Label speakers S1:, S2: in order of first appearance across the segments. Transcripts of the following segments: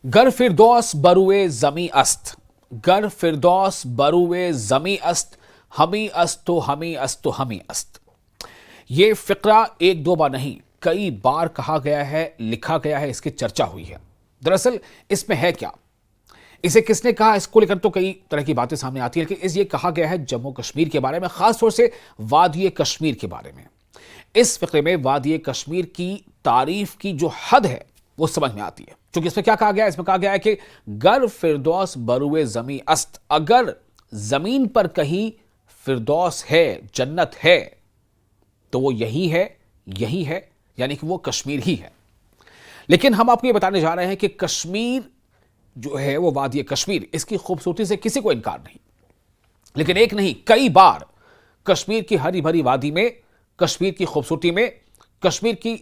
S1: गर फिरदौस बरुए जमी अस्त, गर फिरदौस बरुए जमी अस्त, हमी अस्तो हमी अस्तो हमी अस्त। ये फिक्रा एक दो बार नहीं, कई बार कहा गया है, लिखा गया है, इसकी चर्चा हुई है। दरअसल इसमें है क्या, इसे किसने कहा, इसको लेकर तो कई तरह की बातें सामने आती है, लेकिन ये कहा गया है जम्मू कश्मीर के बारे में, खासतौर से वादी कश्मीर के बारे में। इस फिक्रे में वादी कश्मीर की तारीफ की जो हद है वो समझ में आती है, क्योंकि इसमें क्या कहा गया है, इसमें कहा गया है कि गर फिरदौस बरुए जमी अस्त, अगर जमीन पर कहीं फिरदौस है, जन्नत है, तो वो यही है, यानी कि वो कश्मीर ही है। लेकिन हम आपको ये बताने जा रहे हैं कि कश्मीर जो है वो वादी कश्मीर, इसकी खूबसूरती से किसी को इनकार नहीं, लेकिन एक नहीं कई बार कश्मीर की हरी भरी वादी में, कश्मीर की खूबसूरती में, कश्मीर की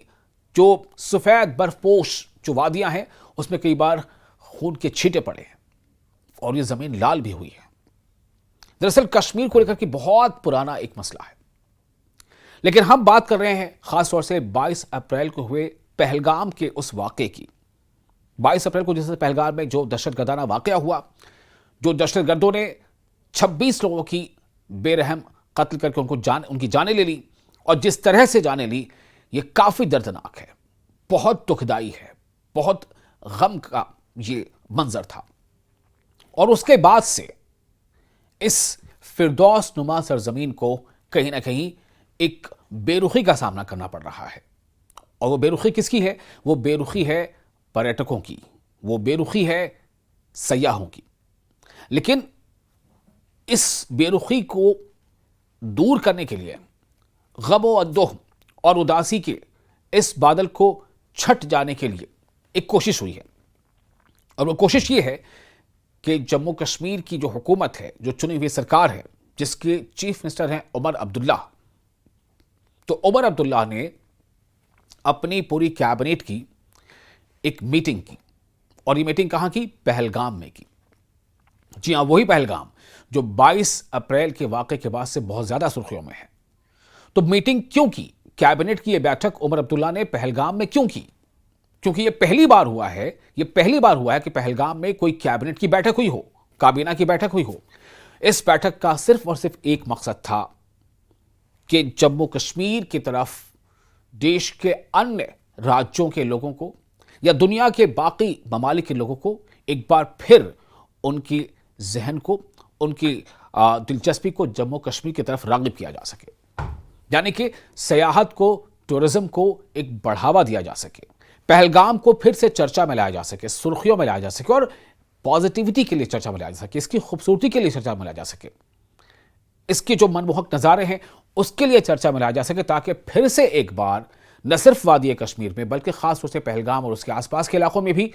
S1: जो सफेद बर्फपोश जो वादियां हैं, उसमें कई बार खून के छींटे पड़े हैं और ये जमीन लाल भी हुई है। दरअसल कश्मीर को लेकर के बहुत पुराना एक मसला है, लेकिन हम बात कर रहे हैं खासतौर से 22 अप्रैल को हुए पहलगाम के उस वाक़े की। 22 अप्रैल को जैसे पहलगाम में जो दहशतगर्दाना वाक़या हुआ, जो दहशतगर्दों ने 26 लोगों की बेरहम कत्ल करके उनकी जानें ले ली, और जिस तरह से जानें ली, ये काफ़ी दर्दनाक है, बहुत दुखदाई है, बहुत गम का ये मंजर था। और उसके बाद से इस फिरदौस नुमा सरजमीन को कहीं ना कहीं एक बेरुखी का सामना करना पड़ रहा है। और वो बेरुखी किसकी है? वो बेरुखी है पर्यटकों की, वो बेरुखी है सयाहों की। लेकिन इस बेरुखी को दूर करने के लिए, गम अंदोह और उदासी के इस बादल को छट जाने के लिए एक कोशिश हुई है, और वो कोशिश ये है कि जम्मू कश्मीर की जो हुकूमत है, जो चुनी हुई सरकार है, जिसके चीफ मिनिस्टर हैं उमर अब्दुल्ला, तो उमर अब्दुल्ला ने अपनी पूरी कैबिनेट की एक मीटिंग की, और ये मीटिंग कहां की? पहलगाम में की। जी हां, वही पहलगाम जो 22 अप्रैल के वाक़े के बाद से बहुत ज्यादा सुर्खियों में है। तो मीटिंग क्यों की? कैबिनेट की यह बैठक उमर अब्दुल्ला ने पहलगाम में क्यों की? क्योंकि यह पहली बार हुआ है कि पहलगाम में कोई कैबिनेट की बैठक हुई हो, काबीना की बैठक हुई हो। इस बैठक का सिर्फ और सिर्फ एक मकसद था कि जम्मू कश्मीर की तरफ देश के अन्य राज्यों के लोगों को या दुनिया के बाकी ममालिक के लोगों को एक बार फिर उनकी जहन को, उनकी दिलचस्पी को जम्मू कश्मीर की तरफ राग़िब किया जा सके, यानी कि सयाहत को, टूरिज्म को एक बढ़ावा दिया जा सके, पहलगाम को फिर से चर्चा में लाया जा सके, सुर्खियों में लाया जा सके, और पॉजिटिविटी के लिए चर्चा में लाया जा सके, इसकी खूबसूरती के लिए चर्चा में लाया जा सके, इसके जो मनमोहक नज़ारे हैं उसके लिए चर्चा में लाया जा सके, ताकि फिर से एक बार न सिर्फ वादी कश्मीर में बल्कि खास तौर से पहलगाम और उसके आसपास के इलाकों में भी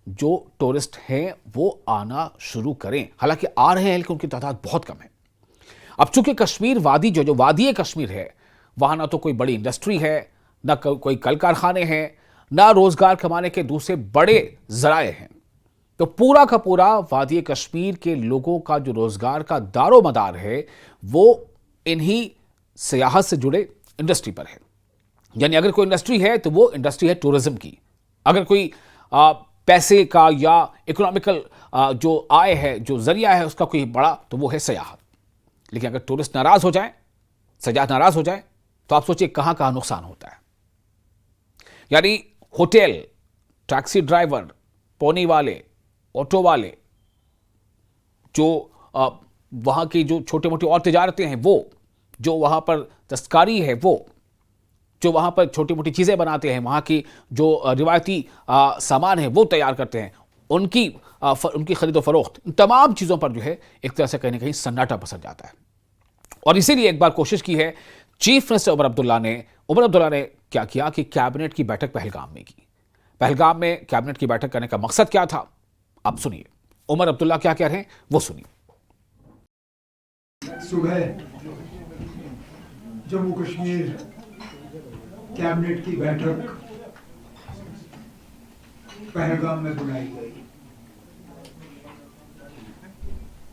S1: जो टूरिस्ट हैं वो आना शुरू करें। हालांकि आ रहे हैं, लेकिन उनकी तादाद बहुत कम है। अब चूंकि कश्मीर वादी जो वादी कश्मीर है, वहां ना तो कोई बड़ी इंडस्ट्री है, ना कोई कल कारखाने हैं, ना रोजगार कमाने के दूसरे बड़े जराए हैं। तो पूरा का पूरा वादी कश्मीर के लोगों का जो रोजगार का दारो मदार है वो इन्हीं सियाहत से जुड़े इंडस्ट्री पर है। यानी अगर कोई इंडस्ट्री है तो वो इंडस्ट्री है टूरिज्म की। अगर कोई पैसे का या इकोनॉमिकल जो आय है, जो जरिया है उसका कोई बड़ा, तो वो है सयाहत। लेकिन अगर टूरिस्ट नाराज हो जाए, सयाह नाराज हो जाए, तो आप सोचिए कहां कहां नुकसान होता है। यानी होटल, टैक्सी ड्राइवर, पोनी वाले, ऑटो वाले, जो वहां की जो छोटे मोटी और तिजारतें हैं वो, जो वहां पर दस्तकारी है वो, जो वहां पर छोटी मोटी चीजें बनाते हैं, वहां की जो रिवायती सामान है वो तैयार करते हैं, उनकी खरीदो फरोख्त, इन तमाम चीजों पर जो है एक तरह से कहीं ना कहीं सन्नाटा पसर जाता है। और इसीलिए एक बार कोशिश की है चीफ मिनिस्टर उमर अब्दुल्ला ने क्या किया कि कैबिनेट की बैठक पहलगाम में की। पहलगाम में कैबिनेट की बैठक करने का मकसद क्या था, आप सुनिए उमर अब्दुल्ला क्या कह रहे हैं, वो सुनिए।
S2: सुबह जम्मू कश्मीर कैबिनेट की बैठक पहलगाम में बुलाई गई,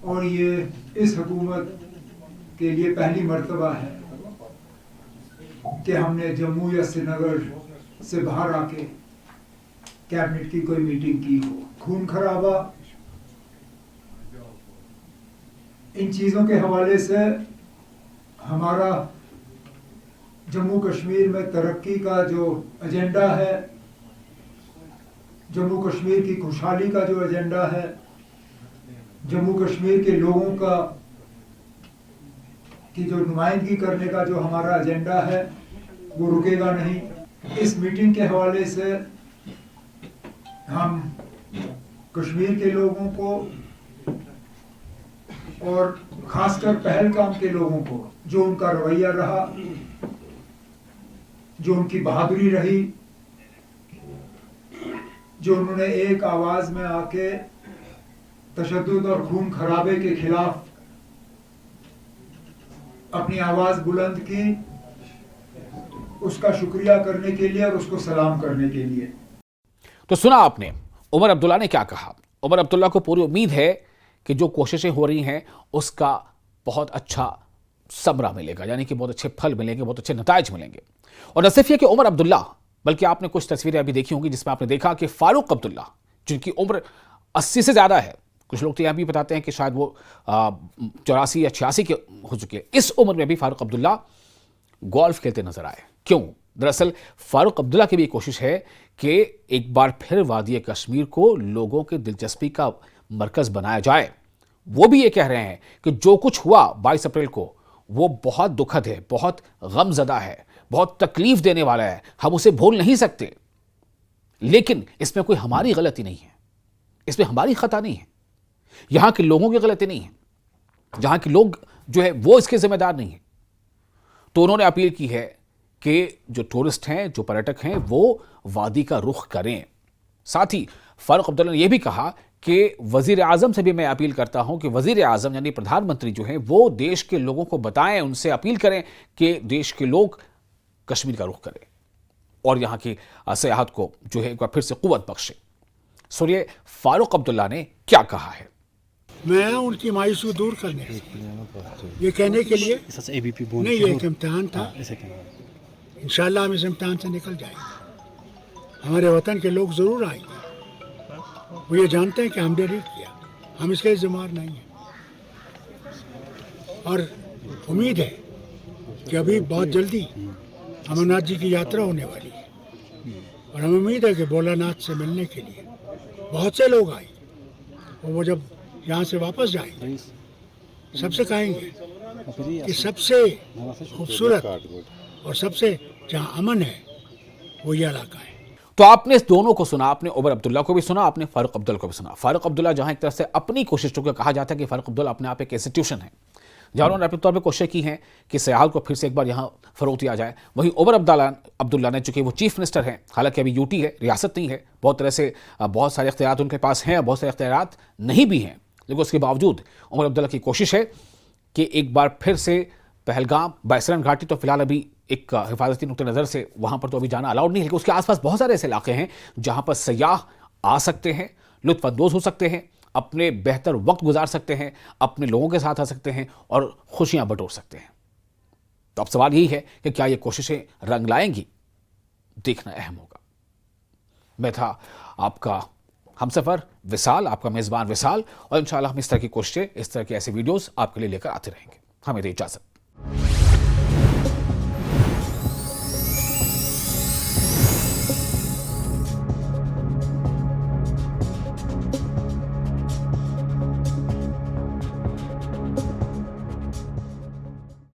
S2: और ये इस हुकूमत के लिए पहली मर्तबा है कि हमने जम्मू या श्रीनगर से बाहर आके कैबिनेट की कोई मीटिंग की हो। खून खराबा, इन चीज़ों के हवाले से हमारा जम्मू कश्मीर में तरक्की का जो एजेंडा है, जम्मू कश्मीर की खुशहाली का जो एजेंडा है, जम्मू कश्मीर के लोगों का की जो नुमाइंदगी करने का जो हमारा एजेंडा है, वो रुकेगा नहीं। इस मीटिंग के हवाले से हम कश्मीर के लोगों को और खासकर पहलगाम के लोगों को, जो उनका रवैया रहा, जो उनकी बहादुरी रही, जो उन्होंने एक आवाज में आके तशद्दुद और खून खराबे के खिलाफ अपनी आवाज बुलंद की, उसका शुक्रिया करने के लिए और उसको सलाम करने के लिए।
S1: तो सुना आपने उमर अब्दुल्ला ने क्या कहा। उमर अब्दुल्ला को पूरी उम्मीद है कि जो कोशिशें हो रही हैं उसका बहुत अच्छा समरा मिलेगा, यानी कि बहुत अच्छे फल मिलेंगे, बहुत अच्छे नताइज मिलेंगे। और न सिर्फ ये कि उमर अब्दुल्ला, बल्कि आपने कुछ तस्वीरें अभी देखी होंगी जिसमें आपने देखा कि फारूक अब्दुल्ला, जिनकी उम्र 80 से ज़्यादा है, कुछ लोग तो यह भी बताते हैं कि शायद वो 84 या 86 के हो चुके हैं, इस उम्र में भी फारूक अब्दुल्ला गोल्फ खेलते नजर आए। क्यों? दरअसल फारूक अब्दुल्ला की भी कोशिश है कि एक बार फिर वादी कश्मीर को लोगों की दिलचस्पी का मरकज बनाया जाए। वो भी ये कह रहे हैं कि जो कुछ हुआ 22 अप्रैल को वो बहुत दुखद है, बहुत गमजदा है, बहुत तकलीफ देने वाला है, हम उसे भूल नहीं सकते। लेकिन इसमें कोई हमारी गलती नहीं है, इसमें हमारी खता नहीं है, यहां के लोगों की गलती नहीं है, जहां के लोग जो है वो इसके जिम्मेदार नहीं है। तो उन्होंने अपील की है कि जो टूरिस्ट हैं, जो पर्यटक हैं, वो वादी का रुख करें। साथ ही फारूक अब्दुल्ला ने यह भी कहा कि वजीर आजम से भी मैं अपील करता हूं कि वजीर आजम यानी प्रधानमंत्री जो है वो देश के लोगों को बताएं, उनसे अपील करें कि देश के लोग कश्मीर का रुख करें और यहां की सियाहत को जो है एक बार फिर से कुव्वत बख्शे। सुनिए फारूक अब्दुल्ला ने क्या कहा है।
S3: मैं उनकी मायूसी दूर करने ये कहने के लिए नहीं, ये एक इम्तहान था, इंशाल्लाह हम इस इम्तहान से निकल जाएंगे। हमारे वतन के लोग ज़रूर आएंगे, वो ये जानते हैं कि हमने नहीं किया, हम इसके जिम्मेदार नहीं हैं। और उम्मीद है कि अभी बहुत जल्दी अमरनाथ जी की यात्रा होने वाली है और हमें उम्मीद है कि भोलानाथ से मिलने के लिए बहुत से लोग आएंगे और वो जब यहाँ से वापस जाएंगे सबसे कहेंगे कि सबसे खूबसूरत और सबसे जहाँ अमन है वो ये इलाका है।
S1: तो आपने इस दोनों को सुना, आपने उमर अब्दुल्ला को भी सुना, आपने फारूक अब्दुल्ला को भी सुना। फारूक अब्दुल्ला जहां एक तरह से अपनी कोशिश, चूंकि कहा जाता है कि फारूक अब्दुल्ला अपने आप एक इंस्टीट्यूशन है जहां उन्होंने अपने तौर पर कोशिश की है कि सियाहत को फिर से एक बार यहां फरोग दिया जाए, वहीं उमर अब्दुल्ला ने, चूंकि वो चीफ मिनिस्टर हैं, हालांकि अभी यूटी है, रियासत नहीं है, बहुत तरह से बहुत सारे इख्तियार उनके पास हैं, बहुत सारे इख्तियार नहीं भी हैं, लेकिन उसके बावजूद उमर अब्दुल्ला की कोशिश है कि एक बार फिर से पहलगाम, बैसरन घाटी तो फिलहाल अभी एक हिफाजती नुक्ते नज़र से वहाँ पर तो अभी जाना अलाउड नहीं है, लेकिन उसके आसपास बहुत सारे ऐसे इलाके हैं जहाँ पर सयाह आ सकते हैं, लुत्फ़अंदोज़ हो सकते हैं, अपने बेहतर वक्त गुजार सकते हैं, अपने लोगों के साथ आ सकते हैं और खुशियाँ बटोर सकते हैं। तो अब सवाल यही है कि क्या ये कोशिशें रंग लाएंगी? देखना अहम होगा। मैं था आपका हमसफ़र विसाल, आपका मेज़बान विसाल, और इंशाअल्लाह हम इस तरह की कोशिशें, इस तरह की ऐसे वीडियोज़ आपके लिए लेकर आते रहेंगे। हमें दे इजाज़त।